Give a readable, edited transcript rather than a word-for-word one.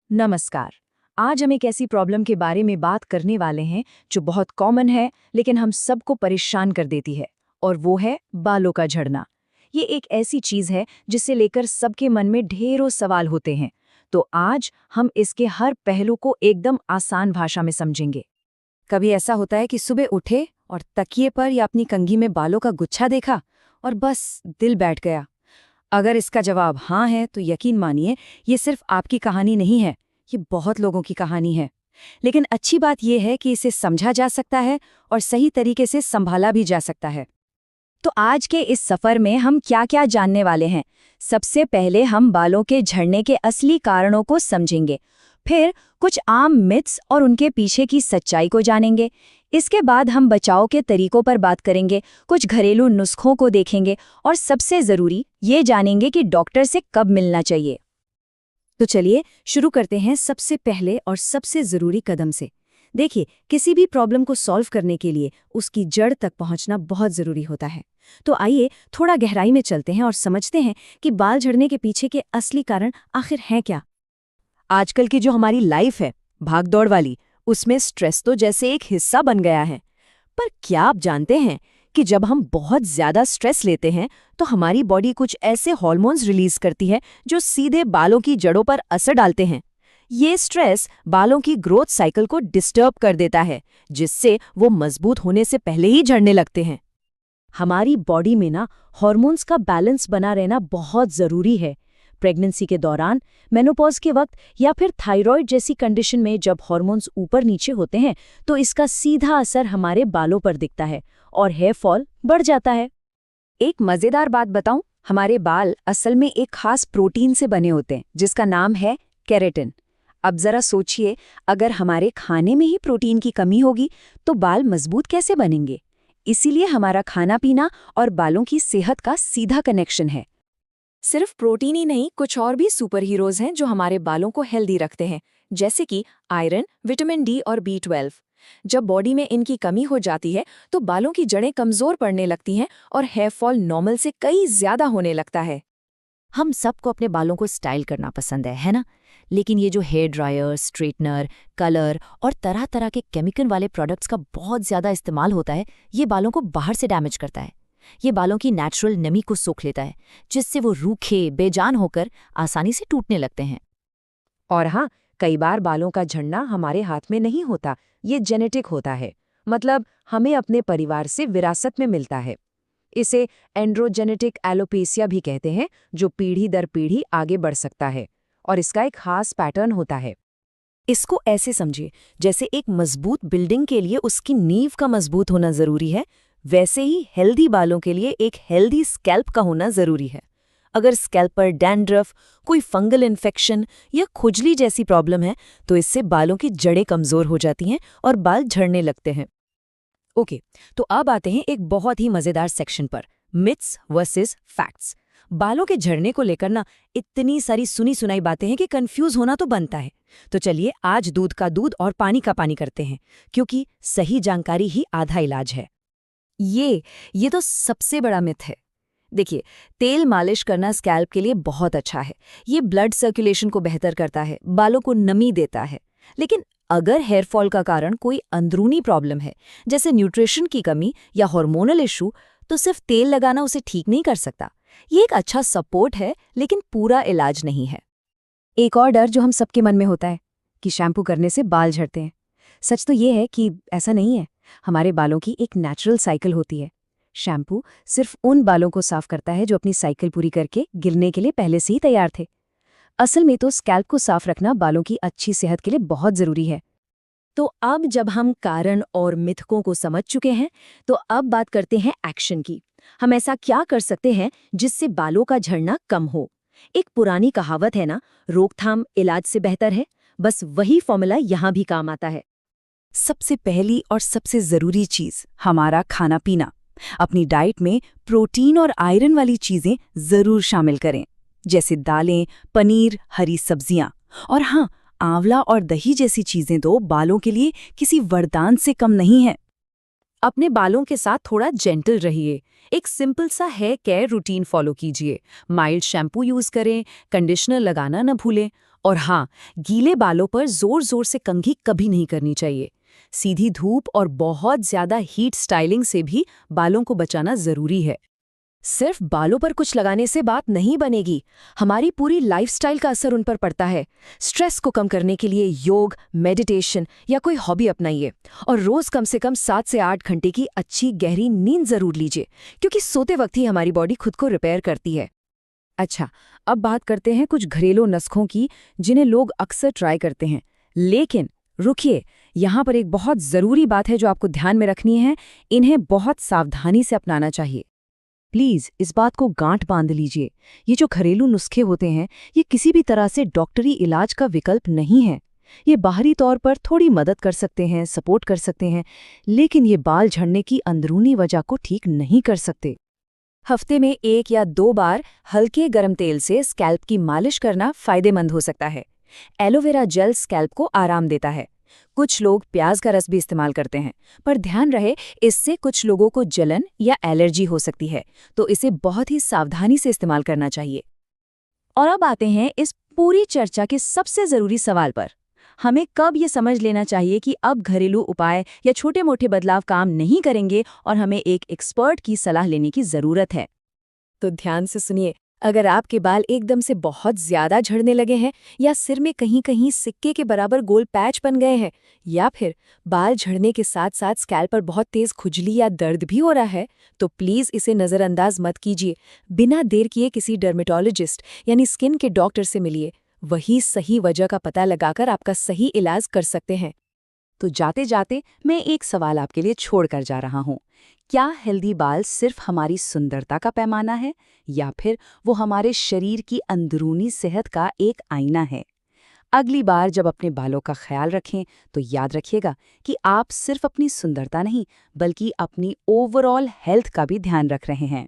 नमस्कार। आज हम एक ऐसी प्रॉब्लम के बारे में बात करने वाले हैं जो बहुत कॉमन है लेकिन हम सबको परेशान कर देती है, और वो है बालों का झड़ना। ये एक ऐसी चीज है जिसे लेकर सबके मन में ढेरों सवाल होते हैं। तो आज हम इसके हर पहलू को एकदम आसान भाषा में समझेंगे। कभी ऐसा होता है कि सुबह उठे और तकिए पर या अपनी कंघी में बालों का गुच्छा देखा और बस दिल बैठ गया। अगर इसका जवाब हाँ है तो यकीन मानिए, ये सिर्फ आपकी कहानी नहीं है, ये बहुत लोगों की कहानी है। लेकिन अच्छी बात यह है कि इसे समझा जा सकता है और सही तरीके से संभाला भी जा सकता है। तो आज के इस सफर में हम क्या क्या जानने वाले हैं। सबसे पहले हम बालों के झड़ने के असली कारणों को समझेंगे, फिर कुछ आम मिथ्स और उनके पीछे की सच्चाई को जानेंगे। इसके बाद हम बचाव के तरीकों पर बात करेंगे, कुछ घरेलू नुस्खों को देखेंगे और सबसे ज़रूरी ये जानेंगे कि डॉक्टर से कब मिलना चाहिए। तो चलिए शुरू करते हैं सबसे पहले और सबसे ज़रूरी कदम से। देखिए, किसी भी प्रॉब्लम को सॉल्व करने के लिए उसकी जड़ तक पहुंचना बहुत ज़रूरी होता है। तो आइए थोड़ा गहराई में चलते हैं और समझते हैं कि बाल झड़ने के पीछे के असली कारण आखिर हैं क्या। आजकल की जो हमारी लाइफ है, भागदौड़ वाली, उसमें स्ट्रेस तो जैसे एक हिस्सा बन गया है। पर क्या आप जानते हैं कि जब हम बहुत ज़्यादा स्ट्रेस लेते हैं तो हमारी बॉडी कुछ ऐसे हार्मोन्स रिलीज करती है जो सीधे बालों की जड़ों पर असर डालते हैं। ये स्ट्रेस बालों की ग्रोथ साइकिल को डिस्टर्ब कर देता है, जिससे वो मजबूत होने से पहले ही झड़ने लगते हैं। हमारी बॉडी में ना हार्मोन्स का बैलेंस बना रहना बहुत ज़रूरी है। प्रेगनेंसी के दौरान, मेनोपॉज के वक्त या फिर थायराइड जैसी कंडीशन में जब हार्मोन्स ऊपर नीचे होते हैं तो इसका सीधा असर हमारे बालों पर दिखता है और हेयर फॉल बढ़ जाता है। एक मज़ेदार बात बताऊं, हमारे बाल असल में एक खास प्रोटीन से बने होते हैं जिसका नाम है केराटिन। अब जरा सोचिए, अगर हमारे खाने में ही प्रोटीन की कमी होगी तो बाल मजबूत कैसे बनेंगे। इसीलिए हमारा खाना पीना और बालों की सेहत का सीधा कनेक्शन है। सिर्फ प्रोटीन ही नहीं, कुछ और भी सुपर हीरोज हैं जो हमारे बालों को हेल्दी रखते हैं, जैसे कि आयरन, विटामिन डी और B12। जब बॉडी में इनकी कमी हो जाती है तो बालों की जड़ें कमजोर पड़ने लगती हैं और हेयर फॉल नॉर्मल से कई ज्यादा होने लगता है। हम सबको अपने बालों को स्टाइल करना पसंद है ना? लेकिन ये जो हेयर ड्रायर, स्ट्रेटनर, कलर और तरह तरह के केमिकल वाले प्रोडक्ट्स का बहुत ज्यादा इस्तेमाल होता है, ये बालों को बाहर से डैमेज करता है। ये बालों की नेचुरल नमी को सोख लेता है, जिससे वो रूखे, बेजान होकर आसानी से टूटने लगते हैं। और हाँ, कई बार बालों का झड़ना हमारे हाथ में नहीं होता, ये जेनेटिक होता है। मतलब हमें अपने परिवार से विरासत में मिलता है। इसे एंड्रोजेनेटिक एलोपेसिया भी कहते हैं, जो पीढ़ी दर पीढ़ी आगे बढ़ सकता है और इसका एक खास पैटर्न होता है। इसको ऐसे समझिए, जैसे एक मजबूत बिल्डिंग के लिए उसकी नींव का मजबूत होना जरूरी है, वैसे ही हेल्दी बालों के लिए एक हेल्दी स्कैल्प का होना जरूरी है। अगर स्कैल्प पर डैंड्रफ, कोई फंगल इन्फेक्शन या खुजली जैसी प्रॉब्लम है तो इससे बालों की जड़ें कमजोर हो जाती हैं और बाल झड़ने लगते हैं। ओके, तो अब आते हैं एक बहुत ही मजेदार सेक्शन पर, मिथ्स वर्सेस फैक्ट्स। बालों के झड़ने को लेकर ना इतनी सारी सुनी सुनाई बातें हैं कि कंफ्यूज होना तो बनता है। तो चलिए आज दूध का दूध और पानी का पानी करते हैं, क्योंकि सही जानकारी ही आधा इलाज है। ये तो सबसे बड़ा मिथ है। देखिए, तेल मालिश करना स्कैल्प के लिए बहुत अच्छा है। ये ब्लड सर्कुलेशन को बेहतर करता है, बालों को नमी देता है। लेकिन अगर हेयर फॉल का कारण कोई अंदरूनी प्रॉब्लम है, जैसे न्यूट्रिशन की कमी या हार्मोनल इशू, तो सिर्फ तेल लगाना उसे ठीक नहीं कर सकता। ये एक अच्छा सपोर्ट है, लेकिन पूरा इलाज नहीं है। एक और डर जो हम सबके मन में होता है कि शैम्पू करने से बाल झड़ते हैं। सच तो ये है कि ऐसा नहीं है। हमारे बालों की एक नेचुरल साइकिल होती है। शैम्पू सिर्फ उन बालों को साफ करता है जो अपनी साइकिल पूरी करके गिरने के लिए पहले से ही तैयार थे। असल में तो स्कैल्प को साफ रखना बालों की अच्छी सेहत के लिए बहुत जरूरी है। तो अब जब हम कारण और मिथकों को समझ चुके हैं, तो अब बात करते हैं एक्शन की। हम ऐसा क्या कर सकते हैं जिससे बालों का झड़ना कम हो? एक पुरानी कहावत है ना, रोकथाम इलाज से बेहतर है। बस वही फॉर्मूला यहाँ भी काम आता है। सबसे पहली और सबसे जरूरी चीज, हमारा खाना पीना। अपनी डाइट में प्रोटीन और आयरन वाली चीजें जरूर शामिल करें, जैसे दालें, पनीर, हरी सब्जियां। और हाँ, आंवला और दही जैसी चीजें तो बालों के लिए किसी वरदान से कम नहीं है। अपने बालों के साथ थोड़ा जेंटल रहिए। एक सिंपल सा हेयर केयर रूटीन फॉलो कीजिए। माइल्ड शैम्पू यूज करें, कंडीशनर लगाना न भूलें और हाँ, गीले बालों पर जोर-जोर से कंघी कभी नहीं करनी चाहिए। सीधी धूप और बहुत ज्यादा हीट स्टाइलिंग से भी बालों को बचाना जरूरी है। सिर्फ बालों पर कुछ लगाने से बात नहीं बनेगी, हमारी पूरी लाइफस्टाइल का असर उन पर पड़ता है। स्ट्रेस को कम करने के लिए योग, मेडिटेशन या कोई हॉबी अपनाइए और रोज कम से कम 7 से 8 घंटे की अच्छी गहरी नींद जरूर लीजिए, क्योंकि सोते वक्त ही हमारी बॉडी खुद को रिपेयर करती है। अच्छा, अब बात करते हैं कुछ घरेलू नुस्खों की जिन्हें लोग अक्सर ट्राई करते हैं। लेकिन रुकिए, यहाँ पर एक बहुत ज़रूरी बात है जो आपको ध्यान में रखनी है। इन्हें बहुत सावधानी से अपनाना चाहिए। प्लीज़ इस बात को गांठ बांध लीजिए, ये जो घरेलू नुस्खे होते हैं ये किसी भी तरह से डॉक्टरी इलाज का विकल्प नहीं है। ये बाहरी तौर पर थोड़ी मदद कर सकते हैं, सपोर्ट कर सकते हैं, लेकिन ये बाल झड़ने की अंदरूनी वजह को ठीक नहीं कर सकते। हफ्ते में 1 या 2 बार हल्के गर्म तेल से स्कैल्प की मालिश करना फायदेमंद हो सकता है। एलोवेरा जेल स्कैल्प को आराम देता है। कुछ लोग प्याज का रस भी इस्तेमाल करते हैं, पर ध्यान रहे इससे कुछ लोगों को जलन या एलर्जी हो सकती है, तो इसे बहुत ही सावधानी से इस्तेमाल करना चाहिए। और अब आते हैं इस पूरी चर्चा के सबसे ज़रूरी सवाल पर। हमें कब ये समझ लेना चाहिए कि अब घरेलू उपाय या छोटे-मोटे बदलाव काम नहीं करेंगे और हमें एक एक्सपर्ट की सलाह लेने की ज़रूरत है? तो ध्यान से सुनिए, अगर आपके बाल एकदम से बहुत ज्यादा झड़ने लगे हैं या सिर में कहीं-कहीं सिक्के के बराबर गोल पैच बन गए हैं, या फिर बाल झड़ने के साथ-साथ स्कैल्प पर बहुत तेज खुजली या दर्द भी हो रहा है, तो प्लीज इसे नजरअंदाज मत कीजिए। बिना देर किए किसी डर्मेटोलॉजिस्ट यानी स्किन के डॉक्टर से मिलिए। वही सही वजह का पता लगाकर आपका सही इलाज कर सकते हैं। तो जाते जाते मैं एक सवाल आपके लिए छोड़कर जा रहा हूँ। क्या हेल्दी बाल सिर्फ हमारी सुंदरता का पैमाना है, या फिर वो हमारे शरीर की अंदरूनी सेहत का एक आईना है? अगली बार जब अपने बालों का ख्याल रखें तो याद रखिएगा कि आप सिर्फ अपनी सुंदरता नहीं बल्कि अपनी ओवरऑल हेल्थ का भी ध्यान रख रहे हैं।